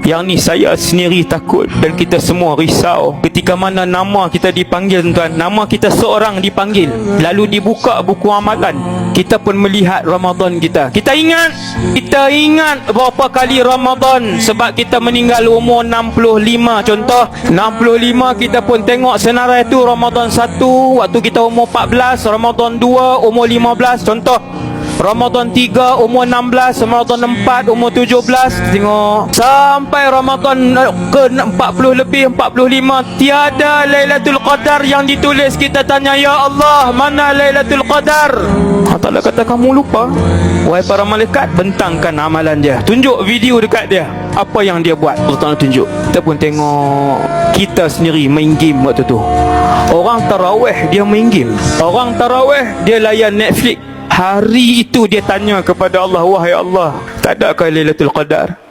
Yang ni saya sendiri takut dan kita semua risau ketika mana nama kita dipanggil, tuan. Nama kita seorang dipanggil, lalu dibuka buku amalan, kita pun melihat Ramadan kita. Kita ingat berapa kali Ramadan sebab kita meninggal umur 65 contoh. 65 kita pun tengok senarai tu. Ramadan 1 waktu kita umur 14, Ramadan 2 umur 15 contoh, Ramadan 3 umur 16, Ramadan 4 umur 17. Tengok sampai Ramadan ke 40 lebih, 45, tiada Lailatul Qadar yang ditulis. Kita tanya, ya Allah, mana Lailatul Qadar? Allah Ta'ala kata, kamu lupa. Wahai para malaikat, bentangkan amalan dia, tunjuk video dekat dia apa yang dia buat. Allah Ta'ala tunjuk. Kita pun tengok kita sendiri main game waktu tu. Orang tarawih dia main game, orang tarawih dia layan Netflix. Hari itu dia tanya kepada Allah, wahai Allah, tak adakah Lailatul Qadar?